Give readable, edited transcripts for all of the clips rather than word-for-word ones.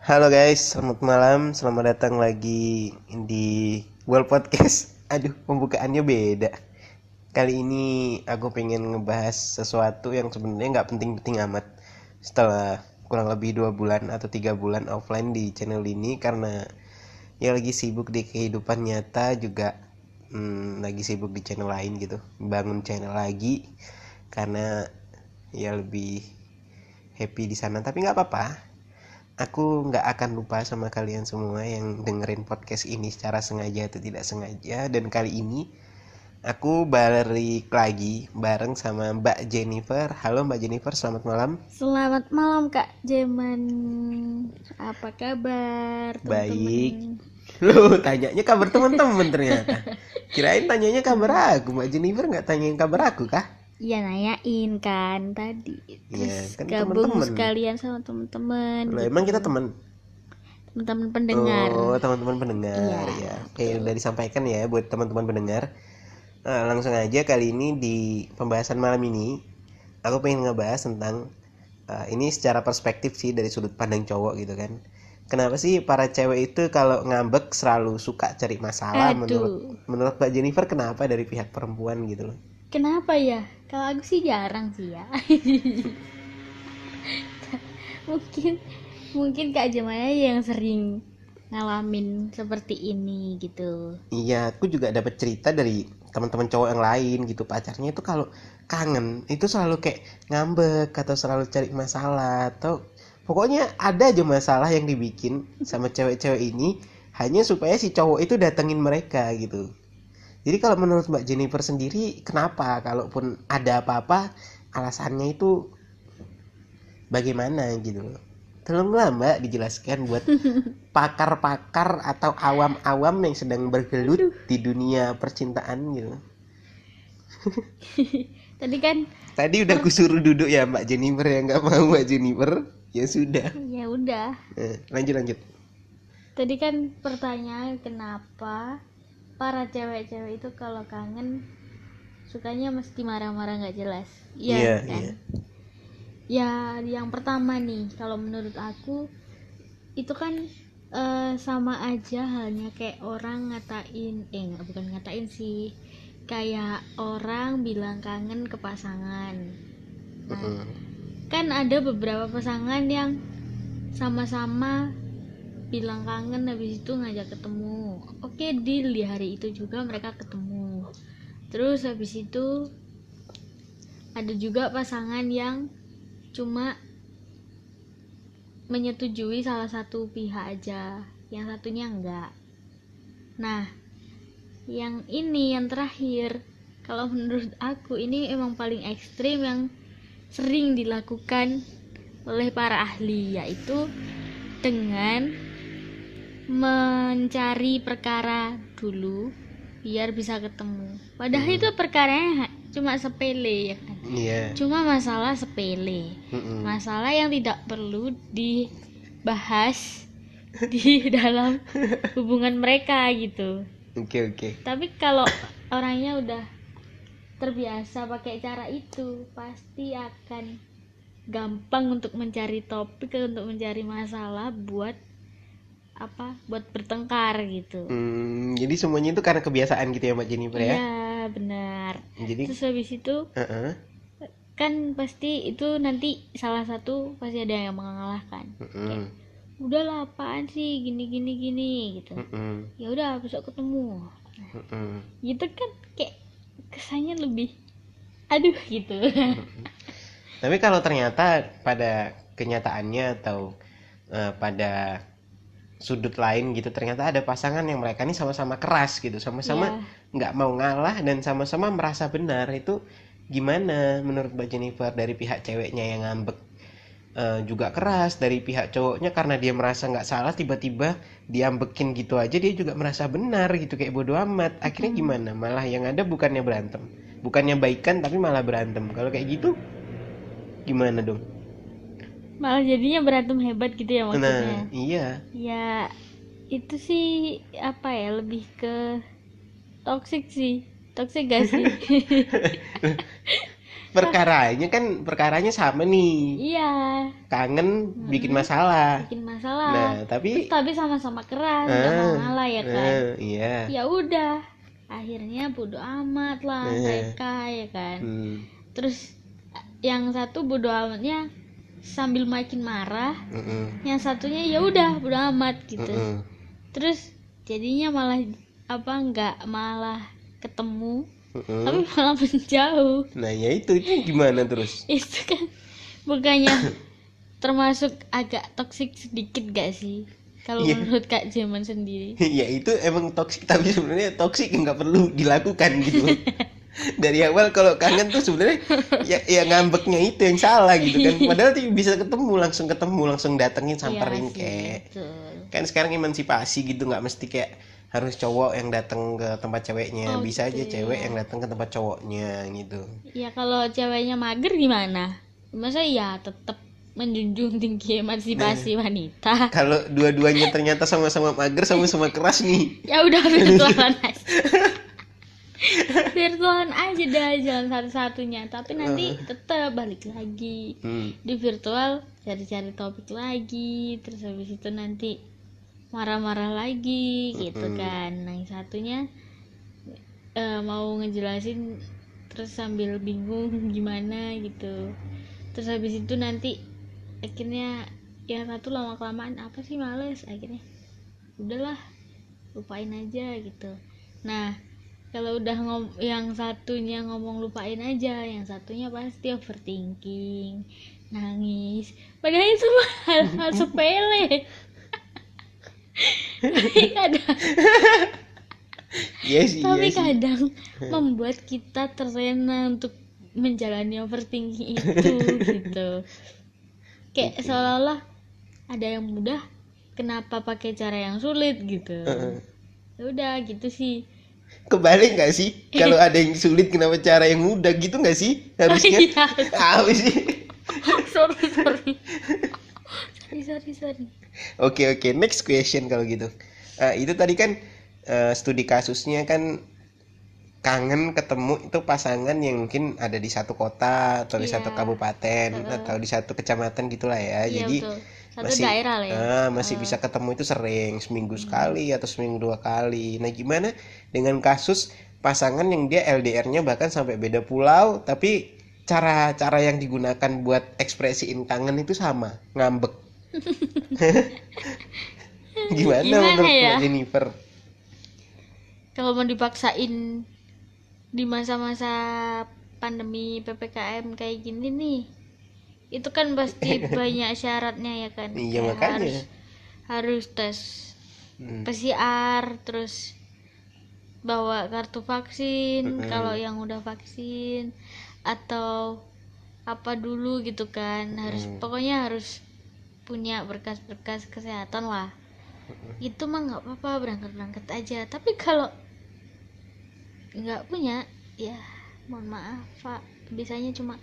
Halo guys, selamat malam, selamat datang lagi di World Podcast. Aduh, pembukaannya beda. Kali ini aku pengen ngebahas sesuatu yang sebenarnya nggak penting-penting amat. Setelah kurang lebih 2 bulan atau 3 bulan offline di channel ini karena ya lagi sibuk di kehidupan nyata juga, lagi sibuk di channel lain gitu. Bangun channel lagi karena ya lebih happy di sana. Tapi nggak apa-apa, aku nggak akan lupa sama kalian semua yang dengerin podcast ini secara sengaja atau tidak sengaja. Dan kali ini aku balik lagi bareng sama Mbak Jennifer. Halo Mbak Jennifer, selamat malam. Selamat malam Kak Jeman. Apa kabar Baik. teman-teman? Loh, tanyanya kabar teman-teman ternyata. Kirain tanyanya kabar aku. Mbak Jennifer nggak tanyain kabar aku kah? Ya nanyain kan tadi. Ya Terus kan gabung teman-teman. sekalian sama teman-teman Loh, gitu. emang kita teman? Teman-teman pendengar. Oh, teman-teman Iya, pendengar ya. Oke, betul. udah disampaikan ya buat teman-teman pendengar. Langsung aja kali ini di pembahasan malam ini aku pengen ngebahas tentang ini secara perspektif sih dari sudut pandang cowok gitu kan. Kenapa sih para cewek itu kalau ngambek selalu suka cari masalah menurut Aduh, menurut Mbak Jennifer, kenapa dari pihak perempuan gitu loh? kenapa ya? Kalau aku sih jarang sih ya. mungkin mungkin Kak Jeman aja yang sering ngalamin seperti ini gitu. Iya, aku juga dapat cerita dari teman-teman cowok yang lain gitu, pacarnya itu kalau kangen itu selalu kayak ngambek atau selalu cari masalah atau pokoknya ada aja masalah yang dibikin sama cewek-cewek ini hanya supaya si cowok itu datengin mereka gitu. Jadi kalau menurut Mbak Jennifer sendiri, kenapa kalaupun ada apa-apa alasannya itu bagaimana gitu loh? Tolonglah Mbak dijelaskan buat pakar-pakar atau awam-awam yang sedang bergelut Aduh, di dunia percintaan gitu. tadi kan Tadi udah per kusuruh duduk ya Mbak Jennifer, ya nggak mau Mbak Jennifer. Ya sudah. ya udah. Lanjut lanjut. Tadi kan pertanyaan kenapa para cewek-cewek itu kalau kangen sukanya mesti marah-marah nggak jelas. Iya Iya kan? iya. Ya yang pertama nih kalau menurut aku itu kan sama aja halnya kayak orang ngatain bukan ngatain sih, kayak orang bilang kangen ke pasangan. Nah, kan ada beberapa pasangan yang sama-sama bilang kangen habis itu ngajak ketemu. Oke, deal, di hari itu juga mereka ketemu. Terus habis itu ada juga pasangan yang cuma menyetujui salah satu pihak aja, yang satunya enggak. Nah, yang ini yang terakhir, kalau menurut aku ini emang paling ekstrim yang sering dilakukan oleh para ahli, yaitu dengan mencari perkara dulu biar bisa ketemu. Padahal itu perkaranya cuma sepele ya kan. Iya. Cuma masalah sepele. Masalah yang tidak perlu dibahas di dalam hubungan mereka gitu. Oke oke. Tapi kalau orangnya udah terbiasa pakai cara itu, pasti akan gampang untuk mencari topik, untuk mencari masalah buat buat bertengkar gitu. Jadi semuanya itu karena kebiasaan gitu ya Mbak Jennifer ya? Iya benar. Jadi Terus habis itu kan pasti itu nanti salah satu pasti ada yang mengalahkan. Kayak, udahlah apaan sih gini gini gini gitu. Ya udah besok ketemu. Gitu kan kayak kesannya lebih aduh gitu. tapi kalau ternyata pada kenyataannya atau pada sudut lain gitu, ternyata ada pasangan yang mereka ini sama-sama keras gitu, sama-sama nggak mau ngalah dan sama-sama merasa benar, itu gimana menurut Mbak Jennifer? Dari pihak ceweknya yang ngambek juga keras, dari pihak cowoknya karena dia merasa nggak salah tiba-tiba diambekin gitu aja dia juga merasa benar gitu, kayak bodo amat. Akhirnya gimana? Malah yang ada bukannya berantem, bukannya baikan, tapi malah berantem. Kalau kayak gitu gimana dong? Malah jadinya berantem hebat gitu ya maksudnya. Nah iya. Ya itu sih lebih ke toxic sih. Toxic gak sih? perkaranya sama nih, Iya, kangen bikin masalah. bikin masalah. Nah Terus tapi tapi sama-sama keras, nggak mau ngalah ya kan. iya. Ya udah, akhirnya bodo amat lah mereka ya kan. Terus yang satu bodo amatnya sambil makin marah, yang satunya ya udah bodo amat gitu. Terus jadinya malah nggak malah ketemu, tapi malah menjauh. Nah ya itu gimana terus? Itu kan bukannya termasuk agak toksik sedikit gak sih kalau Iya. menurut Kak Jeman sendiri? Ya itu emang toksik, tapi sebenarnya toksik nggak perlu dilakukan gitu. Dari awal kalau kangen tuh sebenarnya ya ngambeknya itu yang salah gitu kan. Padahal tuh bisa ketemu langsung datengin samperin Iya sih, kayak. betul. Kan sekarang emansipasi gitu, nggak mesti kayak harus cowok yang datang ke tempat ceweknya, Oh, bisa gitu aja cewek ya. yang datang ke tempat cowoknya gitu. Ya kalau ceweknya mager gimana? Masa ya tetap menjunjung tinggi emansipasi wanita. Kalau dua-duanya ternyata sama-sama mager, sama-sama keras nih. Ya udah virtualan aja. Virtualan aja dah, jalan satu-satunya. Tapi nanti tetap balik lagi di virtual, cari-cari topik lagi. Terus habis itu nanti marah-marah lagi gitu kan. Nah yang satunya mau ngejelasin terus sambil bingung gimana gitu. Terus habis itu nanti akhirnya yang satu lama kelamaan apa sih males, akhirnya udahlah lupain aja gitu. Nah kalau udah yang satunya ngomong lupain aja, yang satunya pasti overthinking, nangis, padahal itu hal sepele. Tapi kadang membuat kita terlena untuk menjalani overthinking itu gitu. Kayak seolah-olah ada yang mudah, kenapa pakai cara yang sulit gitu. Ya udah gitu sih. Kebalik nggak sih? Kalau ada yang sulit kenapa cara yang mudah gitu nggak sih? Harusnya Iya. apa sih? sorry. Oke, next question kalau gitu. Itu tadi kan studi kasusnya kan kangen ketemu itu pasangan yang mungkin ada di satu kota atau di Iya. satu kabupaten atau di satu kecamatan gitulah ya. Iya, Jadi betul. Satu daerah lah ya. masih bisa ketemu itu sering, seminggu sekali atau seminggu 2 kali. Nah gimana dengan kasus pasangan yang dia LDR-nya bahkan sampai beda pulau, tapi cara-cara yang digunakan buat ekspresiin kangen itu sama, ngambek. Gimana menurut ya? Mbak Jennifer? Kalau mau dipaksain di masa-masa pandemi PPKM kayak gini nih, itu kan pasti banyak syaratnya ya kan. Iya, Kayak makanya. harus tes PCR, terus bawa kartu vaksin kalau yang udah vaksin, atau apa dulu gitu kan. Pokoknya harus punya berkas-berkas kesehatan lah. Itu mah nggak apa-apa, berangkat aja. Tapi kalau nggak punya, ya mohon maaf Pak, bisanya cuma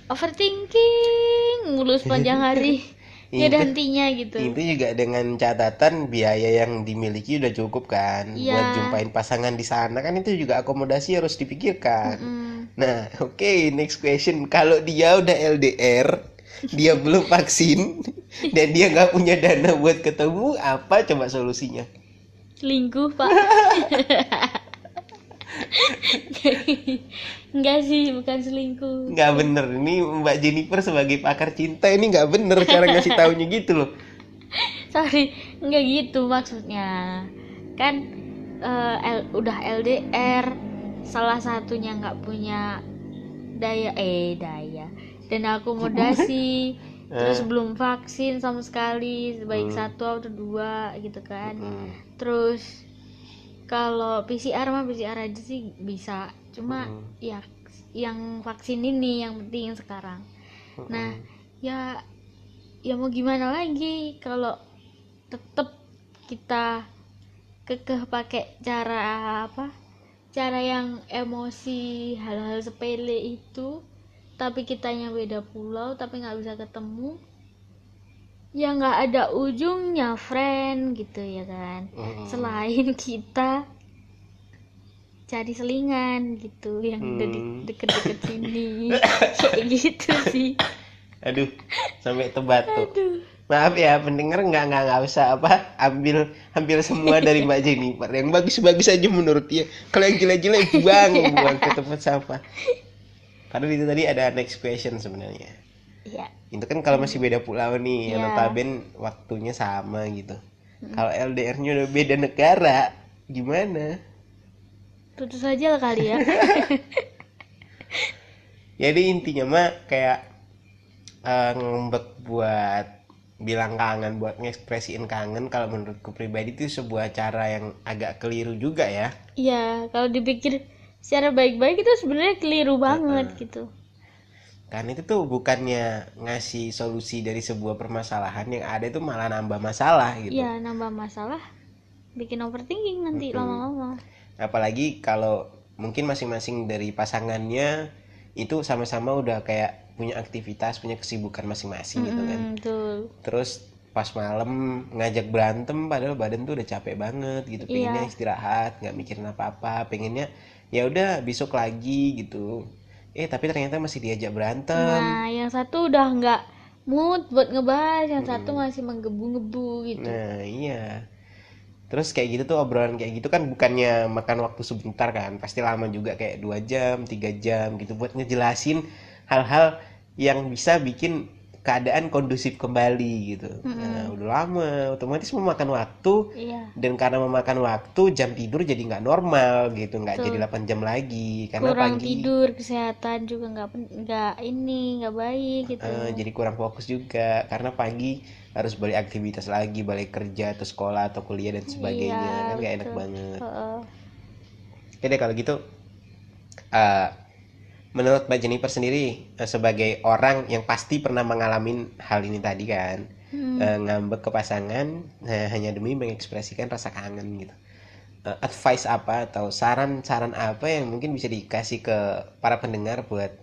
overthinking mulu sepanjang hari. Nggak ada hentinya gitu. Itu juga dengan catatan biaya yang dimiliki udah cukup kan. Iya. Buat jumpain pasangan di sana kan itu juga akomodasi harus dipikirkan. Nah oke, next question. Kalau dia udah LDR, dia belum vaksin dan dia nggak punya dana buat ketemu, apa coba solusinya? Selingkuh Pak. Enggak sih, bukan selingkuh. Nggak bener, ini Mbak Jennifer sebagai pakar cinta ini nggak bener cara ngasih taunya gitu loh. Sorry, enggak gitu maksudnya. Kan udah LDR, salah satunya nggak punya daya dan akomodasi, terus belum vaksin sama sekali, baik 1 atau 2 gitu kan. Terus kalau PCR mah PCR aja sih bisa, cuma ya yang vaksin ini yang penting sekarang. Nah ya mau gimana lagi kalau tetap kita kekeh pakai cara yang emosi, hal-hal sepele itu, tapi kitanya beda pulau tapi nggak bisa ketemu, ya nggak ada ujungnya friend gitu ya kan. Selain kita cari selingan gitu yang udah di Hmm. deket-deket sini kayak gitu sih. Aduh, sampai tebatuk. Aduh. Maaf ya pendengar, nggak usah apa ambil semua dari Mbak Jennifer. Yang bagus-bagus aja menurut dia. Kalau yang jelek-jelek buang ke tempat sampah. Padahal itu tadi ada next question sebenarnya. Iya. Itu kan kalau masih beda pulau nih, yang Iya. notaben waktunya sama gitu. Kalau LDR-nya udah beda negara, gimana? Putus aja lah kali ya. Jadi intinya mah kayak ngembek buat bilang kangen, buat ngekspresiin kangen. Kalau menurutku pribadi itu sebuah cara yang agak keliru juga ya. Iya, kalau dipikir secara baik-baik itu sebenarnya keliru banget gitu. Karena itu tuh bukannya ngasih solusi dari sebuah permasalahan, yang ada itu malah nambah masalah gitu. Iya, nambah masalah, bikin overthinking nanti lama-lama. Apalagi kalau mungkin masing-masing dari pasangannya itu sama-sama udah kayak punya aktivitas, punya kesibukan masing-masing gitu kan. Betul. Terus pas malam ngajak berantem padahal badan tuh udah capek banget gitu, pengennya Iya. istirahat, nggak mikirin apa-apa, pengennya ya udah besok lagi gitu. Tapi ternyata masih diajak berantem. Nah, yang satu udah nggak mood buat ngebahas, yang satu masih menggebu-gebu gitu. Nah iya. Terus kayak gitu tuh, obrolan kayak gitu kan bukannya makan waktu sebentar kan, pasti lama juga, kayak 2 jam 3 jam gitu buat ngejelasin hal-hal yang bisa bikin keadaan kondusif kembali gitu. Nah udah lama otomatis memakan waktu, Iya. dan karena memakan waktu jam tidur jadi nggak normal gitu, nggak jadi 8 jam lagi karena Kurang pagi tidur, kesehatan juga nggak baik gitu. jadi kurang fokus juga karena pagi harus balik aktivitas lagi, balik kerja atau sekolah atau kuliah dan sebagainya, Iya, kan gak enak betul. banget. Heeh. Oke deh kalau gitu, eh, menurut Mbak Jennifer sendiri, sebagai orang yang pasti pernah mengalami hal ini tadi kan, ngambek ke pasangan hanya demi mengekspresikan rasa kangen gitu, advice apa atau saran-saran apa yang mungkin bisa dikasih ke para pendengar buat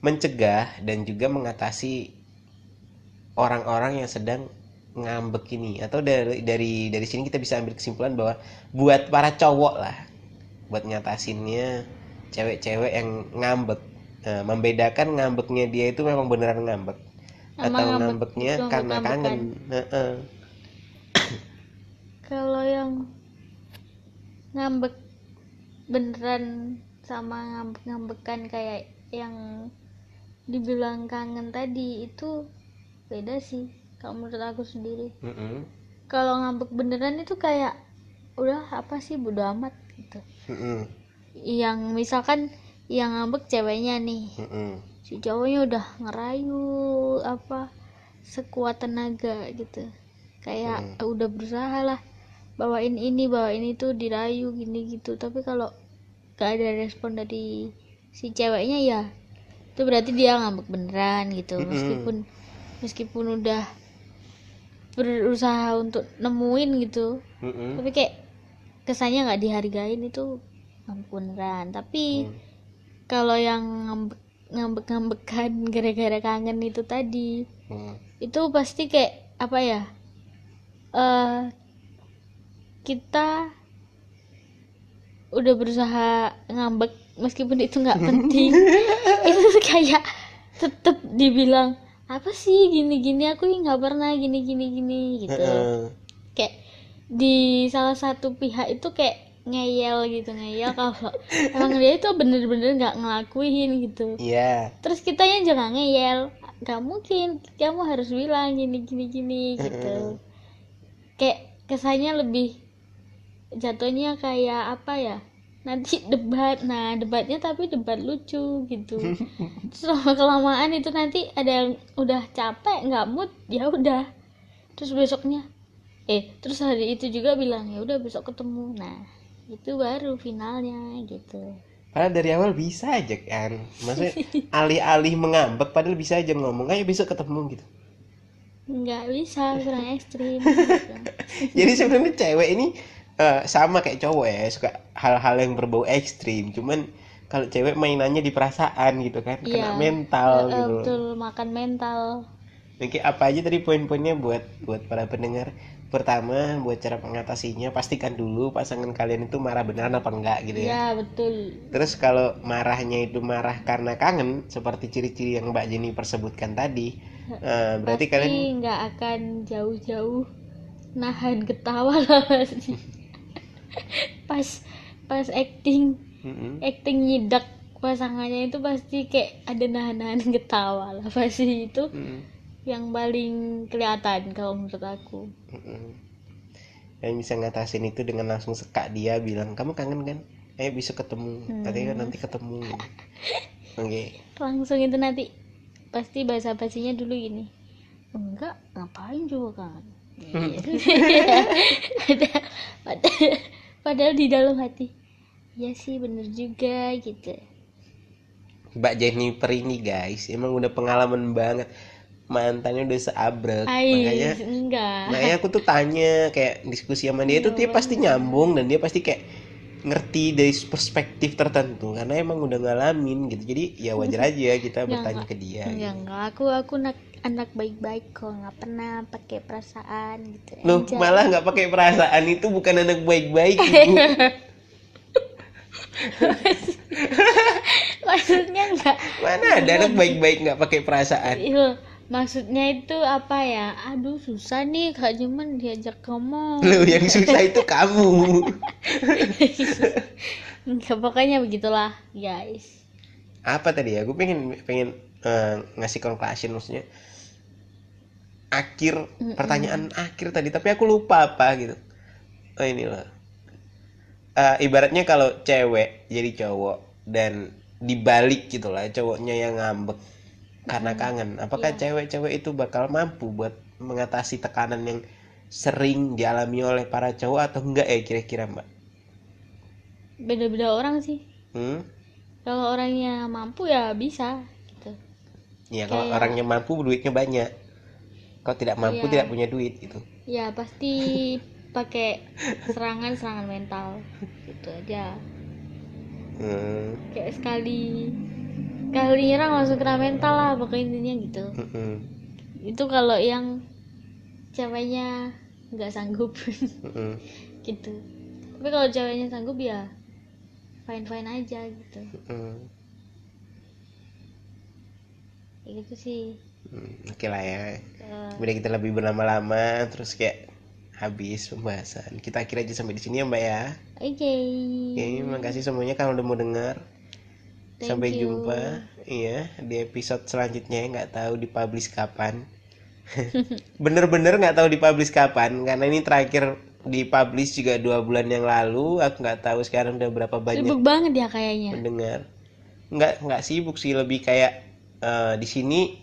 mencegah dan juga mengatasi orang-orang yang sedang ngambek ini, atau dari sini kita bisa ambil kesimpulan bahwa buat para cowok lah, buat ngatasinnya cewek-cewek yang ngambek, membedakan ngambeknya dia itu memang beneran ngambek Sama atau ngambek ngambeknya itu karena ngambek-ngambekan. kangen. Kalau yang ngambek beneran sama ngambek-ngambekan kayak yang dibilang kangen tadi itu beda sih kalau menurut aku sendiri. Mm-mm. Kalau ngambek beneran itu kayak udah apa sih, bodo amat gitu. Mm-mm. Yang misalkan yang ngambek ceweknya nih, Mm-mm. si cowoknya udah ngerayu apa sekuat tenaga gitu, kayak udah berusaha lah bawain itu dirayu gini gitu, tapi kalau gak ada respon dari si ceweknya, ya itu berarti dia ngambek beneran gitu. Meskipun udah berusaha untuk nemuin gitu, Mm-mm. tapi kayak kesannya nggak dihargain, itu ngambek beneran. Tapi kalau yang ngambek-ngambekan gara-gara kangen itu tadi, itu pasti kayak apa ya, kita udah berusaha ngambek meskipun itu nggak penting. Itu kayak tetep dibilang apa sih gini-gini, aku nggak pernah gini gitu. Kayak di salah satu pihak itu kayak ngeyel kalau emang dia itu bener-bener nggak ngelakuin gitu. Iya. Terus kitanya jangan ngeyel, nggak mungkin, kamu harus bilang gini gitu. Kayak kesannya lebih jatuhnya kayak apa ya, nanti debatnya tapi debat lucu gitu. Terus lama kelamaan itu nanti ada yang udah capek nggak mood, ya udah, terus besoknya terus hari itu juga bilang ya udah besok ketemu. Nah itu baru finalnya gitu. Padahal dari awal bisa aja kan, maksudnya alih-alih mengambek padahal bisa aja ngomong ayo besok ketemu gitu. Nggak bisa, kurang ekstrim gitu. Jadi sebenarnya cewek ini sama kayak cowok ya, suka hal-hal yang berbau ekstrim, cuman kalau cewek mainannya di perasaan gitu kan, kena mental gitu. Betul, makan mental. Oke, apa aja tadi poin-poinnya buat para pendengar? Pertama, buat cara mengatasinya, pastikan dulu pasangan kalian itu marah beneran apa enggak gitu ya. Ya betul. Terus kalau marahnya itu marah karena kangen, seperti ciri-ciri yang Mbak Jennifer sebutkan tadi, berarti Pasti kalian nggak akan jauh-jauh nahan ketawa lah pasti. pas pas Mm-mm. acting nyidak pasangannya itu pasti kayak ada nahan-nahan ketawa lah pasti itu Mm-mm. yang paling kelihatan kalau menurut aku. Mm-mm. Kalian bisa ngatasin itu dengan langsung sekak dia bilang, kamu kangen kan? Ayo besok ketemu, katanya nanti ketemu. Oke. Langsung itu nanti pasti bahasa basinya dulu gini, enggak ngapain juga kan. padahal, padahal, padahal di dalam hati ya sih bener juga gitu. Mbak Jennifer ini guys, emang udah pengalaman banget. Mantannya udah seabrek. Makanya Enggak. aku tuh tanya kayak diskusi sama dia tuh dia pasti nyambung dan dia pasti kayak ngerti dari perspektif tertentu karena emang udah ngalamin gitu. Jadi ya wajar aja kita bertanya ke dia. Enggak, aku anak baik-baik kok, nggak pernah pakai perasaan gitu. Loh, Enjoy. malah nggak pakai perasaan itu bukan anak baik-baik, Ibu. Maksudnya enggak. Mana ada anak baik-baik nggak pakai perasaan? Iya, maksudnya itu apa ya? Aduh susah nih Kak Juman diajak ngomong. Loh, yang susah itu kamu. Enggak, pokoknya begitulah guys. Apa tadi ya? Gue pengen pengen ngasih conclusion maksudnya. Akhir pertanyaan akhir tadi, tapi aku lupa apa gitu. Oh ini loh. Ibaratnya kalau cewek jadi cowok dan dibalik gitu lah cowoknya yang ngambek karena kangen, apakah cewek-cewek itu bakal mampu buat mengatasi tekanan yang sering dialami oleh para cowok atau enggak ya kira-kira Mbak? Beda-beda orang sih. Kalau orangnya mampu ya bisa gitu. Ya kalau orangnya mampu duitnya banyak, kalau tidak mampu tidak punya duit gitu. Ya pasti pakai serangan mental gitu aja. Kayak sekali nyerang langsung kena mental lah pokoknya intinya gitu. Itu kalau yang ceweknya nggak sanggup. Gitu. Tapi kalau ceweknya sanggup ya fine aja gitu. Ya gitu sih. Oke lah ya. Kemudian kita lebih berlama-lama terus kayak habis pembahasan. Kita akhir aja sampai di sini ya Mbak ya. Oke. Oke, makasih semuanya kalau udah mau dengar. Sampai jumpa iya di episode selanjutnya, nggak tahu dipublish kapan. Bener-bener nggak tahu dipublish kapan karena ini terakhir dipublish juga 2 bulan yang lalu. Aku nggak tahu sekarang udah berapa banyak. Sibuk banget ya kayaknya. Mendengar. Nggak sibuk sih, lebih kayak di sini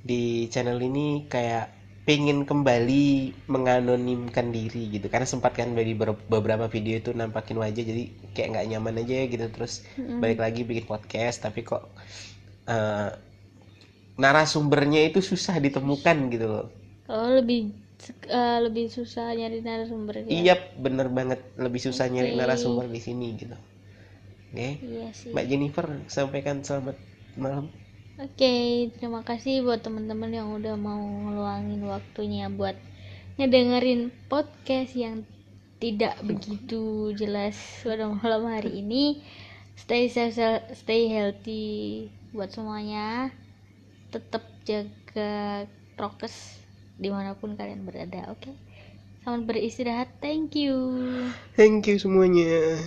di channel ini kayak pengen kembali menganonimkan diri gitu karena sempat kan dari beberapa video itu nampakin wajah jadi kayak nggak nyaman aja gitu, terus balik lagi bikin podcast tapi kok narasumbernya itu susah ditemukan gitu loh. Oh lebih susah nyari narasumber ya? Iya bener banget, lebih susah nyari narasumber di sini gitu. Oke. Iya sih. Mbak Jennifer sampaikan selamat malam. Oke, terima kasih buat teman-teman yang udah mau ngeluangin waktunya buat ngedengerin podcast yang tidak begitu jelas pada malam hari ini. Stay safe, stay healthy buat semuanya. Tetap jaga prokes dimanapun kalian berada, oke? Selamat beristirahat, thank you. Thank you semuanya.